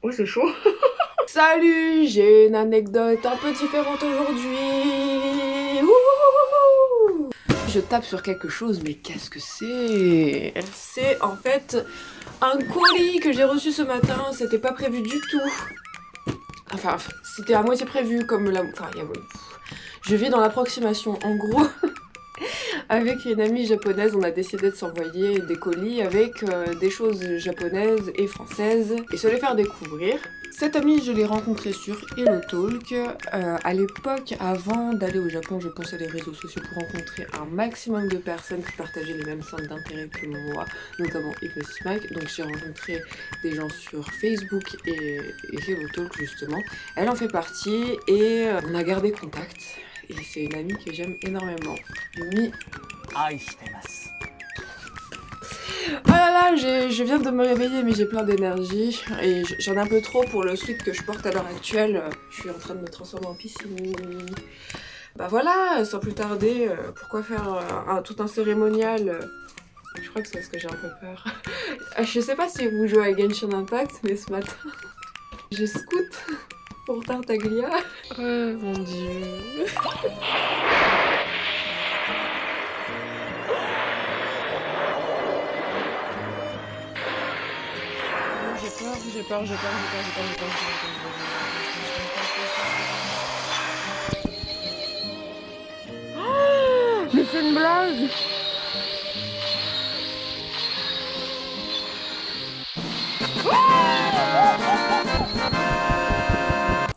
Oh, c'est chaud. Salut, j'ai une anecdote un peu différente aujourd'hui. Ouh, je tape sur quelque chose, mais qu'est-ce que c'est? C'est en fait un colis que j'ai reçu ce matin. C'était pas prévu du tout. Enfin, c'était à moitié prévu, comme la... Enfin, je vis dans l'approximation. En gros, avec une amie japonaise, on a décidé de s'envoyer des colis avec des choses japonaises et françaises et se les faire découvrir. Cette amie, je l'ai rencontrée sur HelloTalk. À l'époque, avant d'aller au Japon, je pensais les réseaux sociaux pour rencontrer un maximum de personnes qui partageaient les mêmes centres d'intérêt que moi, notamment Hypnosis Mike. Donc j'ai rencontré des gens sur Facebook et HelloTalk justement. Elle en fait partie et on a gardé contact. Et c'est une amie que j'aime énormément. Yumi. Oh là là, je viens de me réveiller mais j'ai plein d'énergie et j'en ai un peu trop pour le sweat que je porte à l'heure actuelle. Je suis en train de me transformer en piscine. Bah voilà, sans plus tarder, pourquoi faire tout un cérémonial. Je crois que c'est parce que j'ai un peu peur. Je sais pas si vous jouez à Genshin Impact, mais ce matin, j'ai scout pour Tartaglia. Oh mon dieu. J'ai peur. Mais c'est une blague!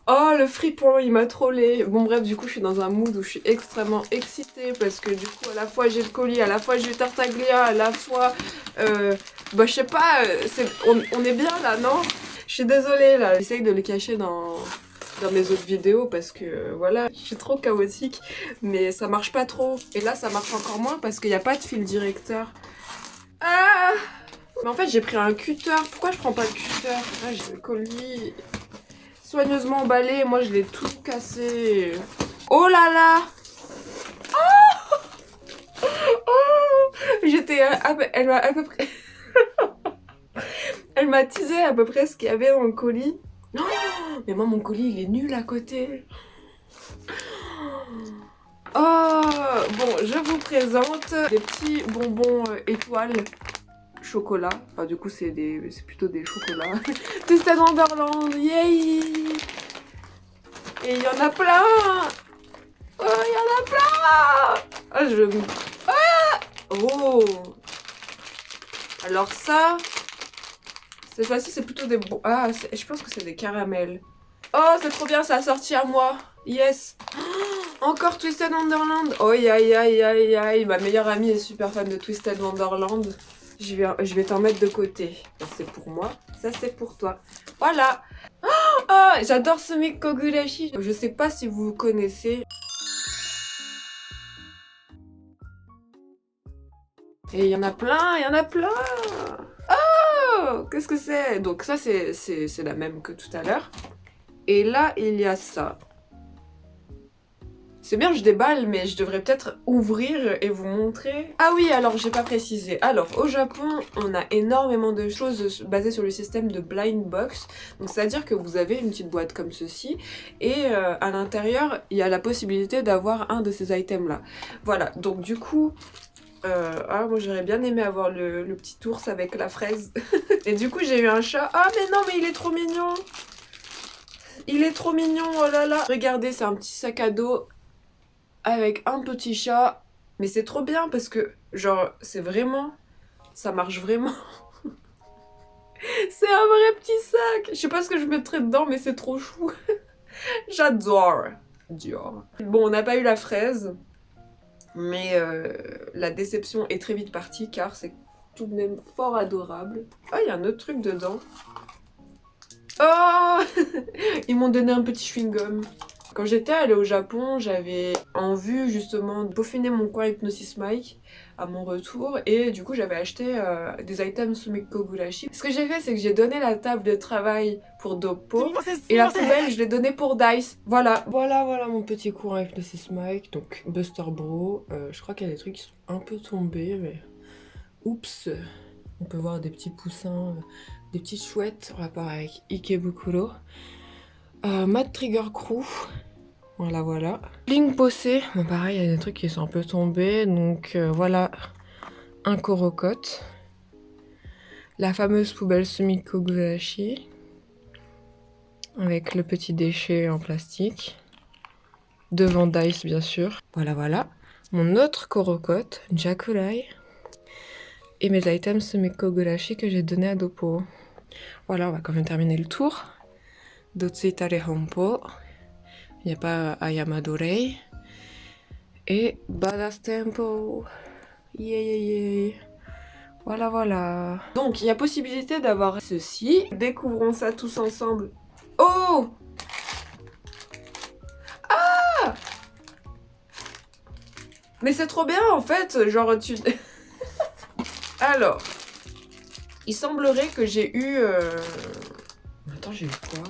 Oh, le fripon, il m'a trollé. Bon bref, du coup, je suis dans un mood où je suis extrêmement excitée parce que du coup, à la fois j'ai le colis, à la fois j'ai Tartaglia, à la fois... bah je sais pas, on est bien là, non? Je suis désolée là, j'essaye de le cacher dans mes autres vidéos parce que voilà, je suis trop chaotique, mais ça marche pas trop. Et là, ça marche encore moins parce qu'il n'y a pas de fil directeur. Ah! Mais en fait, j'ai pris un cutter. Pourquoi je prends pas le cutter? Ah, j'ai le colis soigneusement emballé, moi je l'ai tout cassé. Oh là là! Oh, j'étais elle m'a à peu près elle m'a teasé à peu près ce qu'il y avait dans le colis. Oh, mais moi mon colis il est nul à côté. Oh, bon, je vous présente des petits bonbons étoiles chocolat. Enfin du coup c'est plutôt des chocolats. Twisted Wonderland, yay! Et il y en a plein! Oh, il y en a plein! Ah, oh! Alors ça, cette fois-ci c'est plutôt des bons... Ah, je pense que c'est des caramels. Oh, c'est trop bien, ça a sorti à moi. Yes. Oh, encore Twisted Wonderland. Oh, aïe aïe aïe aïe. Ma meilleure amie est super fan de Twisted Wonderland. Je vais t'en mettre de côté. Ça c'est pour moi, ça c'est pour toi. Voilà. Oh, j'adore Sumik Kogurashi. Je sais pas si vous connaissez. Et il y en a plein, il y en a plein. Oh, qu'est-ce que c'est? Donc ça, c'est la même que tout à l'heure. Et là, il y a ça. C'est bien, je déballe, mais je devrais peut-être ouvrir et vous montrer. Ah oui, alors j'ai pas précisé. Alors, au Japon, on a énormément de choses basées sur le système de blind box. Donc, c'est-à-dire que vous avez une petite boîte comme ceci, et à l'intérieur, il y a la possibilité d'avoir un de ces items-là. Voilà, donc du coup... moi j'aurais bien aimé avoir le petit ours avec la fraise. Et du coup j'ai eu un chat. Ah mais non mais il est trop mignon. Il est trop mignon, oh là là. Regardez, c'est un petit sac à dos avec un petit chat. Mais c'est trop bien parce que genre c'est vraiment... Ça marche vraiment. C'est un vrai petit sac. Je sais pas ce que je mettrais dedans mais c'est trop chou. J'adore. Bon, on n'a pas eu la fraise. Mais la déception est très vite partie car c'est tout de même fort adorable. Oh, il y a un autre truc dedans. Oh ils m'ont donné un petit chewing-gum. Quand j'étais allée au Japon, j'avais en vue justement de peaufiner mon coin Hypnosis Mike à mon retour et du coup j'avais acheté des items Sumik Kogurashi. Ce que j'ai fait c'est que j'ai donné la table de travail pour Doppo et la poubelle je l'ai donnée pour Dice. Voilà mon petit coin Hypnosis Mike. Donc Buster Bro, je crois qu'il y a des trucs qui sont un peu tombés mais oups. On peut voir des petits poussins, des petites chouettes en rapport avec Ikebukuro. Mat Trigger Crew. Voilà, voilà. Bling Possé. Bon, pareil, il y a des trucs qui sont un peu tombés. Donc, voilà. Un Korokote. La fameuse poubelle Sumiko Gurashi. Avec le petit déchet en plastique. Devant Dice, bien sûr. Voilà, voilà. Mon autre Korokote, Jakurai. Et mes items Sumiko Gurashi que j'ai donné à Dopo. Voilà, on va quand même terminer le tour. Dotsuitare Honpo. Il n'y a pas Ayamadorei. Et Badass Tempo. Yeah, yeah, yeah. Voilà, voilà. Donc, il y a possibilité d'avoir ceci. Découvrons ça tous ensemble. Oh! Ah! Mais c'est trop bien, en fait. Genre, tu... Alors, il semblerait que j'ai eu... Attends, j'ai eu quoi?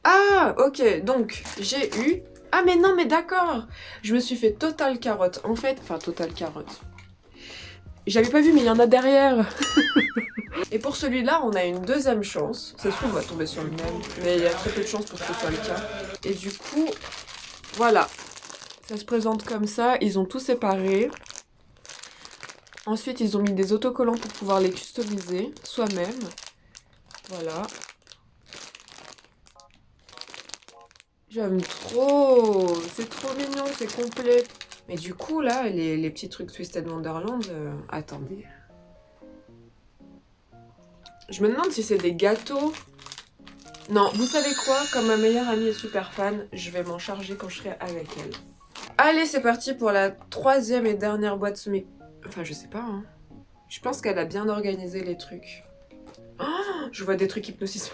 Ah, ok. Donc, j'ai eu... Ah, mais non, mais d'accord. Je me suis fait Total Carotte. En fait, enfin, Total Carotte. J'avais pas vu, mais il y en a derrière. Et pour celui-là, on a une deuxième chance. Ça se trouve, on va tomber sur le même. Mais il y a très peu de chances pour que ce soit le cas. Et du coup, voilà. Ça se présente comme ça. Ils ont tout séparé. Ensuite, ils ont mis des autocollants pour pouvoir les customiser soi-même. Voilà. J'aime trop. C'est trop mignon, c'est complet. Mais du coup, là, les petits trucs Twisted Wonderland... attendez. Je me demande si c'est des gâteaux. Non, vous savez quoi? Comme ma meilleure amie est super fan, je vais m'en charger quand je serai avec elle. Allez, c'est parti pour la troisième et dernière boîte Sumi. Enfin, je sais pas, hein. Je pense qu'elle a bien organisé les trucs. Oh, je vois des trucs Hypnosis.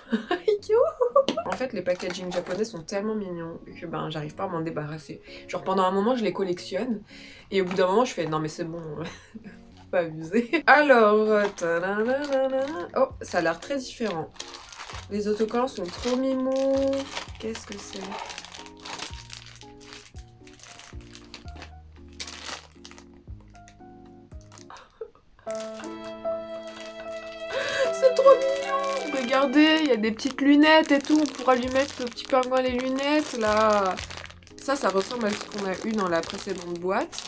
En fait, les packaging japonais sont tellement mignons que ben, j'arrive pas à m'en débarrasser. Genre, pendant un moment, je les collectionne. Et au bout d'un moment, je fais non, mais c'est bon. Pas abusé. Alors, oh, ça a l'air très différent. Les autocollants sont trop mimos. Qu'est-ce que c'est? C'est trop mignon. Regardez, il y a des petites lunettes et tout. On pourra lui mettre le petit pingouin les lunettes là. Ça ressemble à ce qu'on a eu dans la précédente boîte.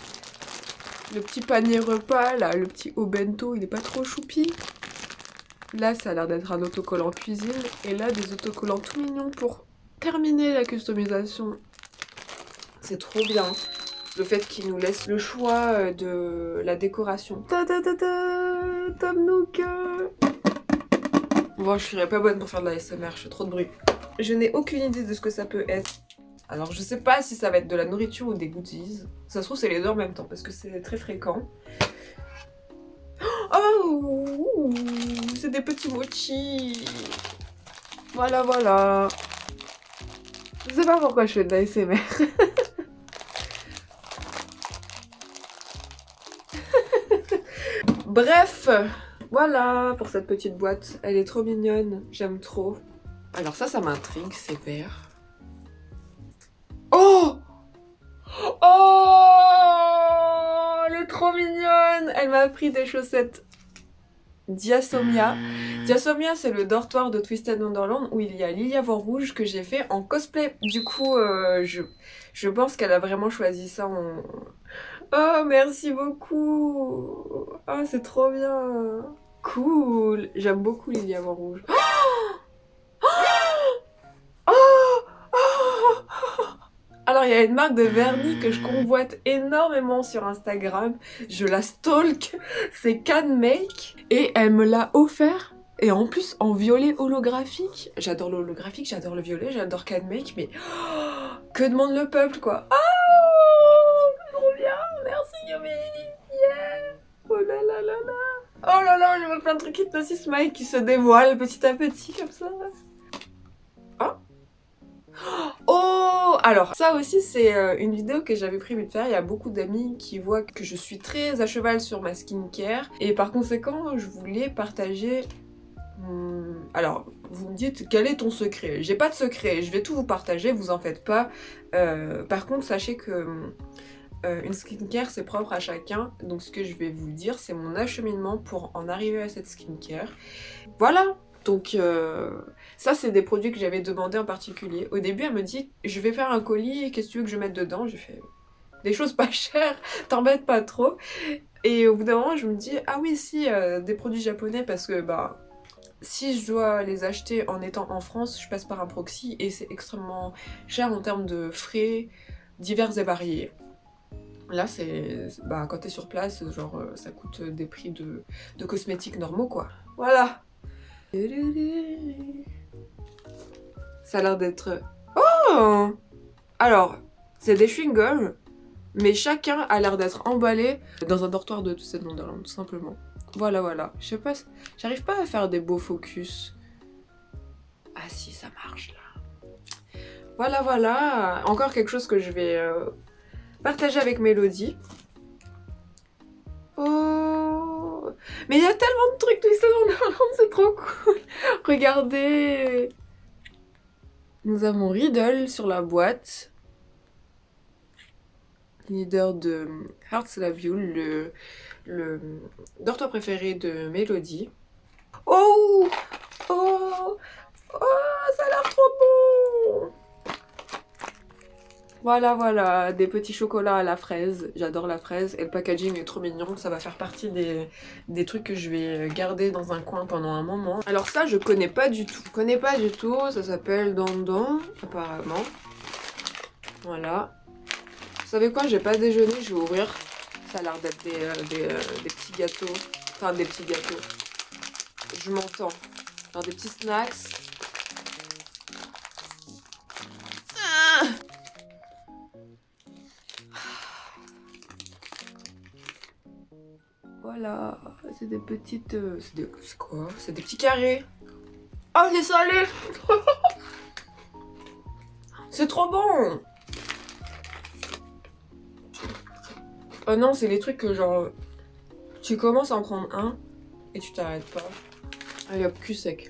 Le petit panier repas là, le petit obento, il est pas trop choupi. Là, ça a l'air d'être un autocollant cuisine. Et là, des autocollants tout mignons pour terminer la customisation. C'est trop bien. Le fait qu'il nous laisse le choix de la décoration. Ta ta ta ta, Tom Nook. Bon, je serais pas bonne pour faire de la ASMR, je fais trop de bruit. Je n'ai aucune idée de ce que ça peut être. Alors, je sais pas si ça va être de la nourriture ou des goodies. Ça se trouve, c'est les deux en même temps parce que c'est très fréquent. Oh, c'est des petits mochis. Voilà, voilà. Je sais pas pourquoi je fais de la ASMR. Bref, voilà pour cette petite boîte. Elle est trop mignonne, j'aime trop. Alors ça m'intrigue, c'est vert. Oh! Oh! Elle est trop mignonne! Elle m'a pris des chaussettes Diasomia. Diasomia, c'est le dortoir de Twisted Wonderland où il y a Lilia Vent Rouge que j'ai fait en cosplay. Du coup, je pense qu'elle a vraiment choisi ça en... Oh, merci beaucoup! Oh, c'est trop bien! Cool! J'aime beaucoup Lilia Vent Rouge. Alors, il y a une marque de vernis que je convoite énormément sur Instagram. Je la stalk. C'est Can Make. Et elle me l'a offert. Et en plus, en violet holographique. J'adore l'holographique, j'adore le violet, j'adore Can Make. Mais que demande le peuple, quoi? Oh, trop bien. Merci, Yumi. Yeah. Oh là là là là. Oh là là, je vois plein de trucs Hypnosis Mike qui se dévoilent petit à petit, comme ça. Oh, alors ça aussi c'est une vidéo que j'avais prévu de faire. Il y a beaucoup d'amis qui voient que je suis très à cheval sur ma skincare et par conséquent je voulais partager... Alors vous me dites quel est ton secret? J'ai pas de secret, je vais tout vous partager, vous en faites pas. Par contre sachez que une skincare c'est propre à chacun, donc ce que je vais vous dire c'est mon acheminement pour en arriver à cette skincare. Voilà, donc ça c'est des produits que j'avais demandé en particulier. Au début elle me dit je vais faire un colis, qu'est-ce que tu veux que je mette dedans? J'ai fait des choses pas chères, t'embête pas trop. Et au bout d'un moment je me dis ah oui si des produits japonais parce que bah si je dois les acheter en étant en France, je passe par un proxy et c'est extrêmement cher en termes de frais divers et variés. Là, c'est bah, quand t'es sur place, genre ça coûte des prix de cosmétiques normaux quoi. Voilà. Ça a l'air d'être... Oh! Alors, c'est des chewing-gums, mais chacun a l'air d'être emballé dans un dortoir de cette Wonderland, tout simplement. Voilà, voilà. Je sais pas, j'arrive pas à faire des beaux focus. Ah si, ça marche là. Voilà, voilà. Encore quelque chose que je vais partager avec Mélodie. Oh, mais il y a tellement de trucs Twisted Wonderland, c'est trop cool. Regardez. Nous avons Riddle sur la boîte. Leader de Hearts Love You, le dortoir préféré de Mélodie. Oh, oh, oh, ça a l'air trop bon. Voilà, voilà, des petits chocolats à la fraise. J'adore la fraise et le packaging est trop mignon. Ça va faire partie des trucs que je vais garder dans un coin pendant un moment. Alors ça, je connais pas du tout. Je connais pas du tout. Ça s'appelle Dandan, apparemment. Voilà. Vous savez quoi? J'ai pas déjeuné, je vais ouvrir. Ça a l'air d'être des petits gâteaux. Enfin, des petits gâteaux. Je m'entends. Genre des petits snacks. Ah! Voilà, c'est des petites... c'est quoi? C'est des petits carrés. Oh, c'est salé. C'est trop bon. Oh non, c'est les trucs que genre... Tu commences à en prendre un et tu t'arrêtes pas. Allez hop, cul sec.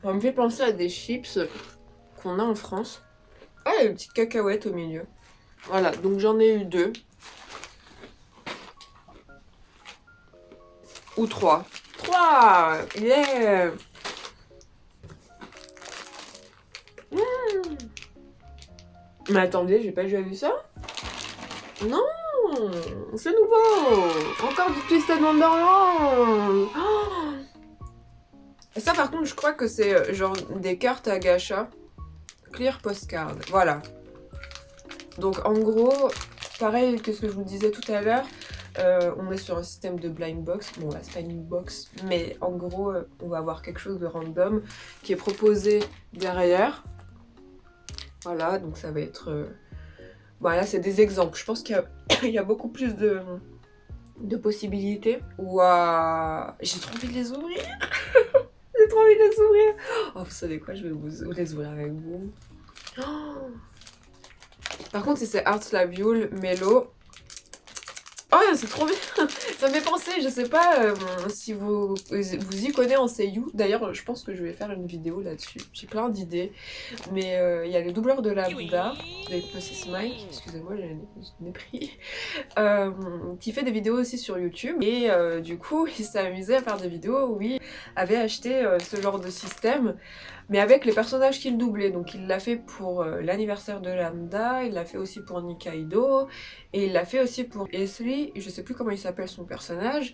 Ça me fait penser à des chips qu'on a en France. Ah, il y a une petite cacahuète au milieu. Voilà, donc j'en ai eu 2. Ou 3. 3! Yeah! Mais attendez, j'ai pas déjà vu ça? Non! C'est nouveau! Encore du Twisted Wonderland! Oh, et ça par contre, je crois que c'est genre des cartes à gacha. Clear postcard, voilà. Donc en gros, pareil que ce que je vous disais tout à l'heure, on est sur un système de blind box. Bon là c'est pas une box, mais en gros on va avoir quelque chose de random qui est proposé derrière. Voilà, donc ça va être... Voilà, c'est des exemples. Je pense qu'il y a beaucoup plus de possibilités. Ouah, j'ai trop envie de les ouvrir. J'ai trop envie de les ouvrir. Oh, vous savez quoi, je vais vous les ouvrir avec vous. Oh. Par contre, si c'est Hearts Love You, Mélo. Oh, c'est trop bien. Ça me fait penser, je sais pas si vous y connaissez en seiyuu. D'ailleurs, je pense que je vais faire une vidéo là-dessus. J'ai plein d'idées. Mais il y a le doubleur de Lambda, de Hypnosis Mike, excusez-moi, j'ai pris, qui fait des vidéos aussi sur YouTube. Et du coup, il s'est amusé à faire des vidéos où il avait acheté ce genre de système, mais avec les personnages qu'il doublait. Donc il l'a fait pour l'anniversaire de Lambda, il l'a fait aussi pour Nikaido, et il l'a fait aussi pour Esri, je sais plus comment il s'appelle son personnage.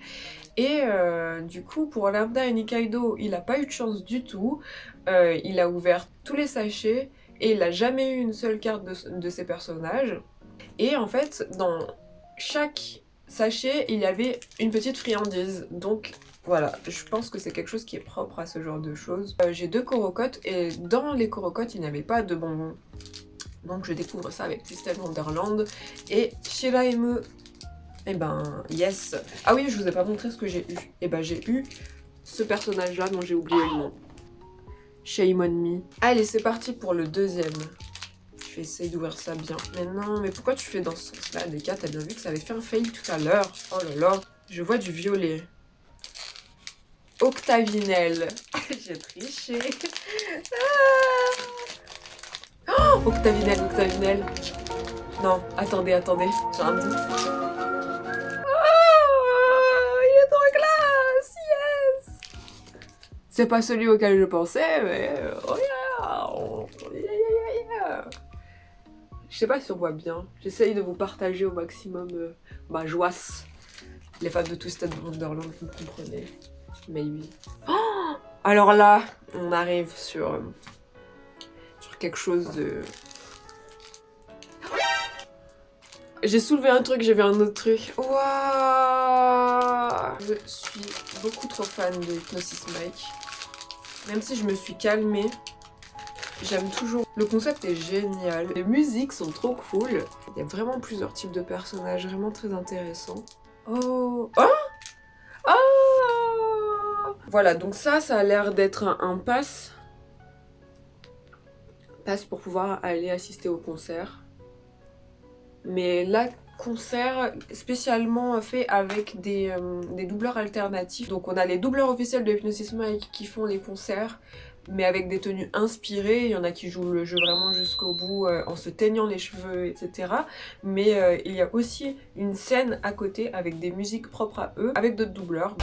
Et du coup pour Lambda et Nikaido, il a pas eu de chance du tout. Il a ouvert tous les sachets et il a jamais eu une seule carte de ses personnages. Et en fait, dans chaque sachet, il y avait une petite friandise. Donc voilà, je pense que c'est quelque chose qui est propre à ce genre de choses. J'ai 2 corocottes et dans les corocottes, il n'y avait pas de bonbons. Donc je découvre ça avec Twisted Wonderland et Shiraime. Et ben, yes. Ah oui, je vous ai pas montré ce que j'ai eu. Et ben j'ai eu ce personnage-là dont j'ai oublié le nom. Shame on me. Allez, c'est parti pour le deuxième. Je vais essayer d'ouvrir ça bien. Mais non, mais pourquoi tu fais dans ce sens-là, Deka? T'as bien vu que ça avait fait un fail tout à l'heure. Oh là là. Je vois du violet. Octavinelle. J'ai triché. Ah. Oh, Octavinelle, Octavinelle. Non, attendez, j'ai un doute. Il est trop classe, yes. C'est pas celui auquel je pensais, mais oh yeah, oh yeah, yeah, yeah. Je sais pas si on voit bien. J'essaye de vous partager au maximum ma joie. Les fans de Twisted Wonderland, vous comprenez. Maybe. Oh, alors là, on arrive sur quelque chose de... J'ai soulevé un truc, j'ai vu un autre truc. Waouh! Je suis beaucoup trop fan de Hypnosis Mike. Même si je me suis calmée, j'aime toujours. Le concept est génial. Les musiques sont trop cool. Il y a vraiment plusieurs types de personnages, vraiment très intéressants. Oh! Oh! Oh! Voilà, donc ça a l'air d'être un pass. Pass pour pouvoir aller assister au concert. Mais là, concert spécialement fait avec des doubleurs alternatifs. Donc on a les doubleurs officiels de Hypnosis Mike qui font les concerts, mais avec des tenues inspirées. Il y en a qui jouent le jeu vraiment jusqu'au bout en se teignant les cheveux, etc. Mais il y a aussi une scène à côté avec des musiques propres à eux, avec d'autres doubleurs.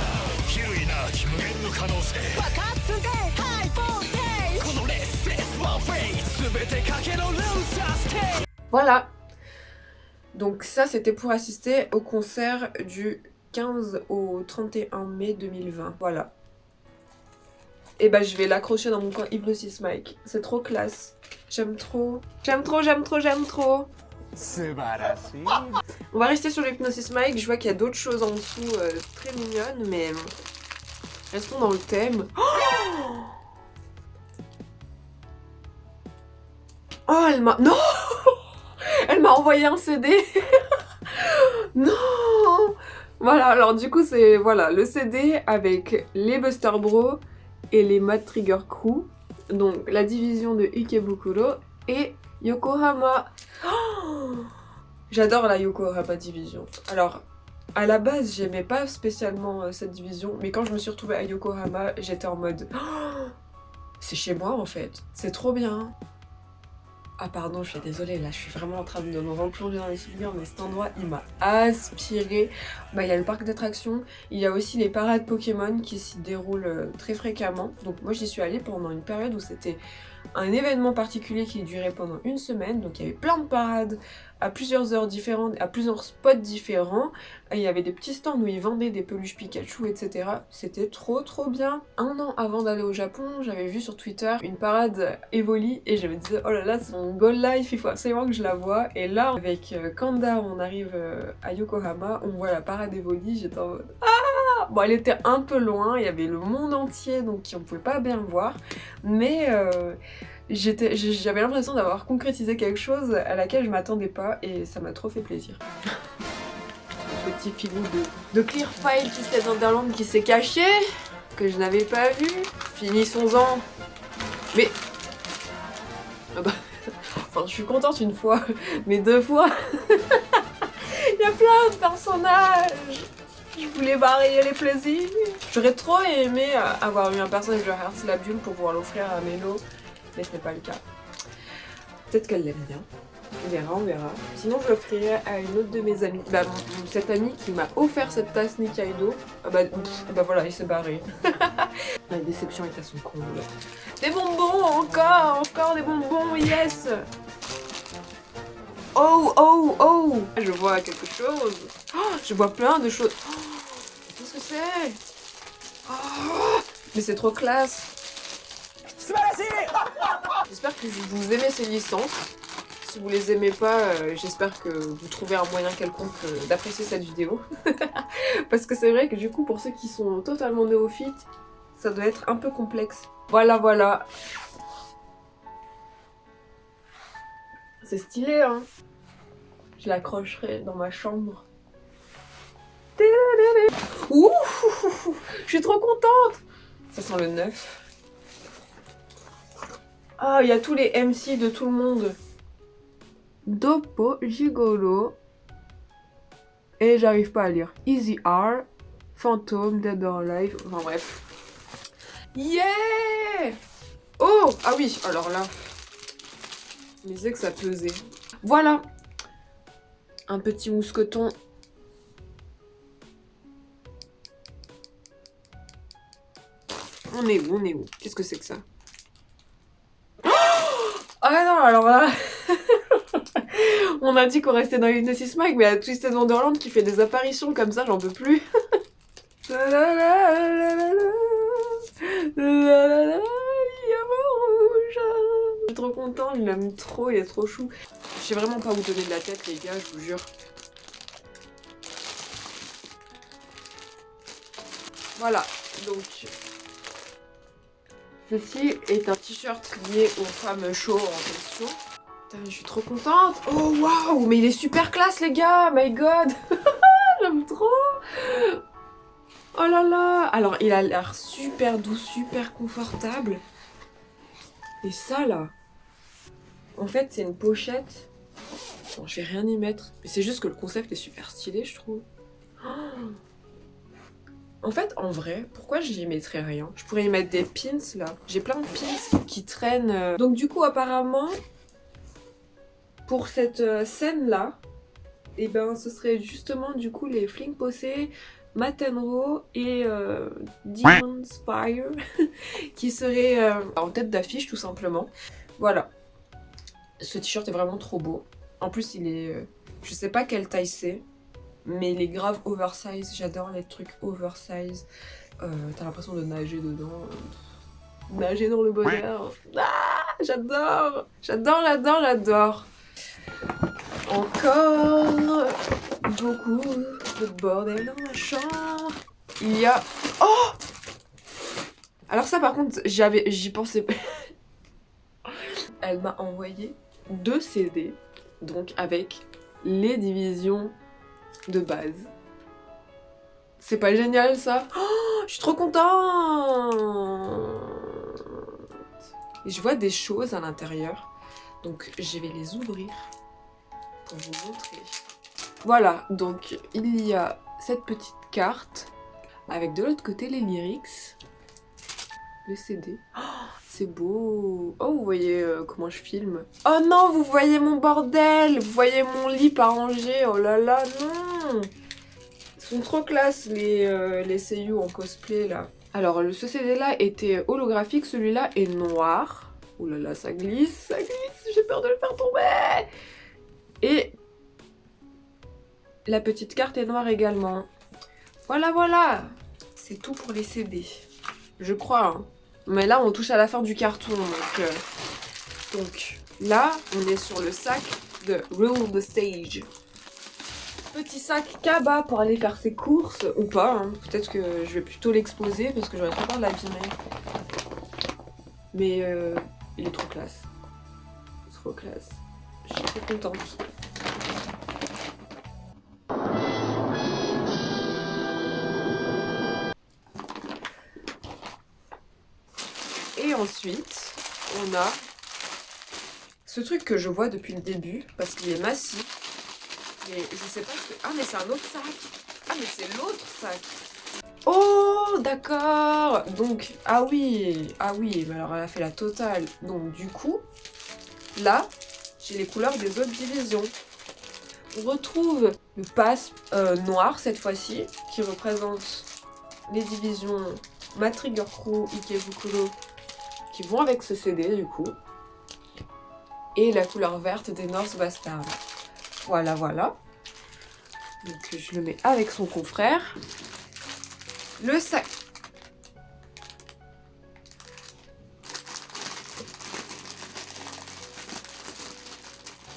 Voilà. Donc ça c'était pour assister au concert du 15 au 31 mai 2020. Voilà. Et bah je vais l'accrocher dans mon coin Hypnosis Mike. C'est trop classe. J'aime trop. J'aime trop, j'aime trop, j'aime trop. On va rester sur l'Hypnosis Mike. Je vois qu'il y a d'autres choses en dessous très mignonnes, mais restons dans le thème. Oh elle m'a... Non. Elle m'a envoyé un CD. Non. Voilà, alors du coup c'est voilà le CD avec les Buster Bros et les Mad Trigger Crew. Donc la division de Ikebukuro et Yokohama. Oh, j'adore la Yokohama division. Alors à la base j'aimais pas spécialement cette division, mais quand je me suis retrouvée à Yokohama j'étais en mode oh, c'est chez moi en fait, c'est trop bien. Ah pardon, je suis désolée, là je suis vraiment en train de me replonger dans les souvenirs, mais cet endroit il m'a aspiré. Bah il y a le parc d'attractions, il y a aussi les parades Pokémon qui s'y déroulent très fréquemment. Donc moi j'y suis allée pendant une période où c'était un événement particulier qui durait pendant une semaine. Donc il y avait plein de parades à plusieurs heures différentes, à plusieurs spots différents. Et il y avait des petits stands où ils vendaient des peluches Pikachu, etc. C'était trop bien. Un an avant d'aller au Japon, j'avais vu sur Twitter une parade Evoli et je me disais oh là là c'est mon goal life, il faut absolument que je la voie. Et là avec Kanda on arrive à Yokohama, on voit la parade Evoli, j'étais en mode ah. Bon elle était un peu loin, il y avait le monde entier donc on pouvait pas bien voir, mais j'avais l'impression d'avoir concrétisé quelque chose à laquelle je m'attendais pas et ça m'a trop fait plaisir. Petit filou de Clearfile Twisted Wonderland qui s'est caché, que je n'avais pas vu. Finissons-en. Mais... Ah bah... Enfin, je suis contente une fois, mais deux fois. Il y a plein de personnages. Je voulais varier les plaisirs. J'aurais trop aimé avoir eu un personnage de Hearts Labule pour pouvoir l'offrir à Mélo, mais ce n'est pas le cas. Peut-être qu'elle l'aime bien. On verra, on verra. Sinon, je l'offrirai à une autre de mes amies. Bah, cette amie qui m'a offert cette tasse Nikaido, bah voilà, il s'est barré. La déception est à son comble. Des bonbons, encore des bonbons, yes. Oh, je vois quelque chose. Oh, je vois plein de choses. Oh, qu'est-ce que c'est? Oh, mais c'est trop classe. J'espère que vous aimez ces licences. Si vous les aimez pas, j'espère que vous trouvez un moyen quelconque d'apprécier cette vidéo. Parce que c'est vrai que du coup, pour ceux qui sont totalement néophytes, ça doit être un peu complexe. Voilà. C'est stylé, hein. Je l'accrocherai dans ma chambre. Ouh, je suis trop contente. Ça sent le neuf. Ah, il y a tous les MC de tout le monde. Dopo Gigolo. Et j'arrive pas à lire. Easy R. Phantom, Dead or Alive. Enfin bref. Yeah. Oh, ah oui, alors là. Je me disais que ça pesait. Voilà. Un petit mousqueton. On est où? On est où? Qu'est-ce que c'est que ça? Ah non, alors là... On a dit qu'on restait dans Hypnosis Mag, mais il y a Twisted Wonderland qui fait des apparitions comme ça, j'en peux plus. Je suis trop content, il l'aime trop, il est trop chou. Je sais vraiment pas où donner de la tête, les gars, je vous jure. Voilà, donc... Ceci est un t-shirt lié aux femmes chaudes en question. Putain, je suis trop contente. Oh waouh, mais il est super classe les gars, my god. J'aime trop. Oh là là. Alors il a l'air super doux, super confortable. Et ça là, en fait c'est une pochette. Bon, je vais rien y mettre. Mais c'est juste que le concept est super stylé je trouve. Oh. En fait, en vrai, pourquoi j'y mettrais rien? Je pourrais y mettre des pins là. J'ai plein de pins qui traînent. Donc du coup, apparemment, pour cette scène là, et ben ce serait justement du coup les Fling Posse, Matenro et Demon's Fire qui seraient en tête d'affiche tout simplement. Voilà. Ce t-shirt est vraiment trop beau. En plus, il est... je sais pas quelle taille c'est. Mais il est grave oversize, j'adore les trucs oversize. T'as l'impression de nager dedans. Nager dans le bonheur. Ah, j'adore. J'adore, j'adore, j'adore. Encore beaucoup de bordel dans ma chambre. Il y a... Oh! Alors ça par contre, j'y pensais pas. Elle m'a envoyé 2 CD. Donc avec les divisions de base. C'est pas génial ça? Oh, je suis trop contente! Et je vois des choses à l'intérieur. Donc je vais les ouvrir pour vous montrer. Voilà, donc il y a cette petite carte avec de l'autre côté les lyrics. Le CD. Oh, c'est beau! Oh, vous voyez comment je filme? Oh non, vous voyez mon bordel! Vous voyez mon lit pas rangé! Oh là là, non! Ils sont trop classe les seiyuu en cosplay là. Alors ce CD là était holographique, celui-là est noir. Oh là là, ça glisse, j'ai peur de le faire tomber! Et la petite carte est noire également. Voilà, voilà! C'est tout pour les CD. Je crois, hein. Mais là, on touche à la fin du carton. Donc là, on est sur le sac de Rule the Stage. Petit sac Kaba pour aller faire ses courses. Ou pas, hein. Peut-être que je vais plutôt l'exposer parce que j'aurais trop peur de l'abîmer. Mais il est trop classe. Trop classe. Je suis trop contente. Et ensuite, on a ce truc que je vois depuis le début, parce qu'il est massif. Mais je sais pas ce que... Ah, mais c'est un autre sac. Ah, mais c'est l'autre sac. Oh, d'accord. Donc, ah oui, mais alors elle a fait la totale. Donc du coup, là, j'ai les couleurs des autres divisions. On retrouve le pass noir cette fois-ci, qui représente les divisions Matrigger Crew, Ikebukuro, qui vont avec ce CD du coup. Et la couleur verte des North Bastards. Voilà, voilà. Donc je le mets avec son confrère. Le sac.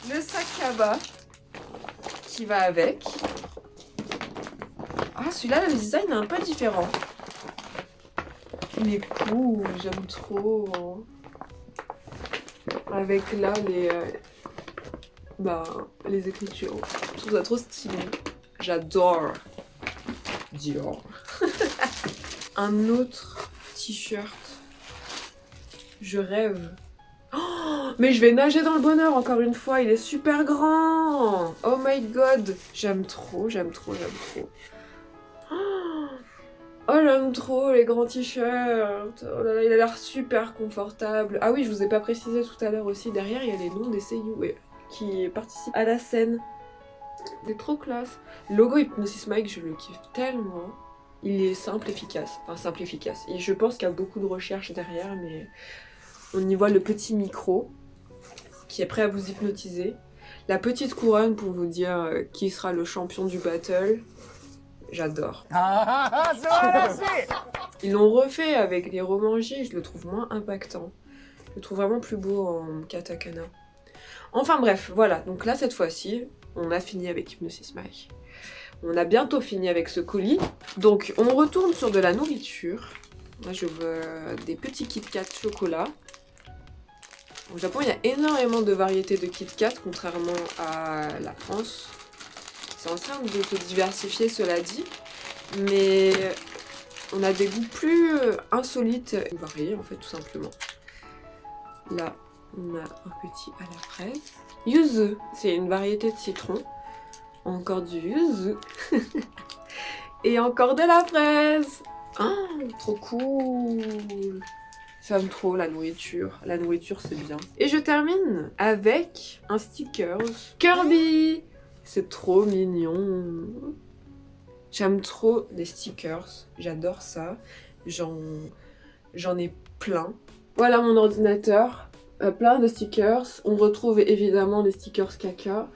Le sac Kaba qui va avec. Ah, celui-là, le design est un peu différent. Il est cool, j'aime trop. Avec là les écritures. Je trouve ça trop stylé. J'adore. Dior. Un autre t-shirt. Je rêve. Oh, mais je vais nager dans le bonheur encore une fois. Il est super grand. Oh my god. J'aime trop, j'aime trop, j'aime trop. Oh, Oh, j'aime trop les grands t-shirts. Oh là là, il a l'air super confortable. Ah oui, je vous ai pas précisé tout à l'heure aussi, derrière il y a les noms des seiyuu qui participent à la scène. Il est trop classe. Le logo Hypnosis Mic, je le kiffe tellement. Il est simple, efficace. Enfin, simple, efficace. Et je pense qu'il y a beaucoup de recherche derrière, mais on y voit le petit micro qui est prêt à vous hypnotiser. La petite couronne pour vous dire qui sera le champion du battle. J'adore. Ils l'ont refait avec les romanji, je le trouve moins impactant. Je le trouve vraiment plus beau en katakana. Enfin bref, voilà. Donc là, cette fois-ci, on a fini avec Hypnosis Mic. On a bientôt fini avec ce colis. Donc on retourne sur de la nourriture. Là, je veux des petits Kit Kat chocolat. Au Japon, il y a énormément de variétés de Kit Kat, contrairement à la France. C'est en train de se diversifier, cela dit. Mais on a des goûts plus insolites et variés, en fait, tout simplement. Là, on a un petit à la fraise. Yuzu, c'est une variété de citron. Encore du yuzu. Et encore de la fraise. Ah, trop cool. J'aime trop la nourriture. La nourriture, c'est bien. Et je termine avec un stickers Kirby. C'est trop mignon. J'aime trop les stickers. J'adore ça. J'en ai plein. Voilà mon ordinateur. Plein de stickers. On retrouve évidemment les stickers caca.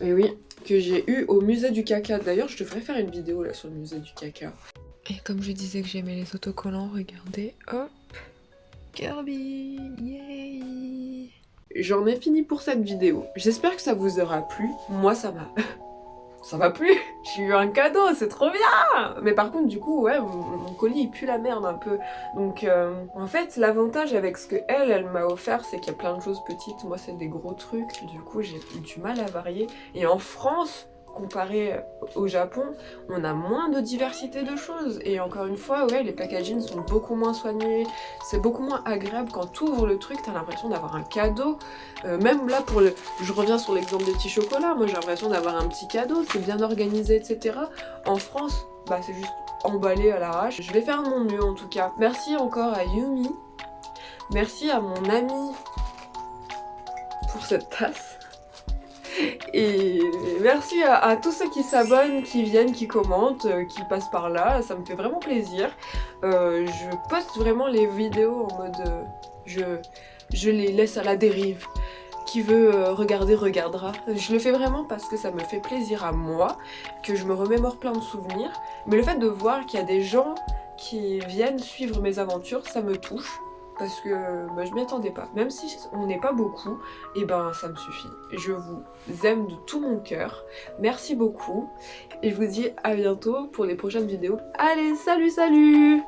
Et oui, que j'ai eu au musée du caca. D'ailleurs, je devrais faire une vidéo là sur le musée du caca. Et comme je disais que j'aimais les autocollants, regardez, hop, Kirby, yay! J'en ai fini pour cette vidéo. J'espère que ça vous aura plu. Moi, ça m'a plu. J'ai eu un cadeau, c'est trop bien. Mais par contre, du coup, ouais, mon colis il pue la merde un peu. Donc, en fait, l'avantage avec ce que elle m'a offert, c'est qu'il y a plein de choses petites. Moi, c'est des gros trucs. Du coup, j'ai eu du mal à varier. Et en France, comparé au Japon, on a moins de diversité de choses. Et encore une fois, ouais, les packagings sont beaucoup moins soignés. C'est beaucoup moins agréable quand tu ouvres le truc, t'as l'impression d'avoir un cadeau. Même là, je reviens sur l'exemple des petits chocolats. Moi, j'ai l'impression d'avoir un petit cadeau. C'est bien organisé, etc. En France, bah, c'est juste emballé à l'arrache. Je vais faire mon mieux, en tout cas. Merci encore à Yumi. Merci à mon ami pour cette tasse. Et merci à tous ceux qui s'abonnent, qui viennent, qui commentent, qui passent par là, ça me fait vraiment plaisir. Je poste vraiment les vidéos en mode... je les laisse à la dérive. Qui veut regarder, regardera. Je le fais vraiment parce que ça me fait plaisir à moi, que je me remémore plein de souvenirs. Mais le fait de voir qu'il y a des gens qui viennent suivre mes aventures, ça me touche. Parce que bah, je m'y attendais pas. Même si on n'est pas beaucoup, et ben ça me suffit. Je vous aime de tout mon cœur. Merci beaucoup. Et je vous dis à bientôt pour les prochaines vidéos. Allez, salut, salut!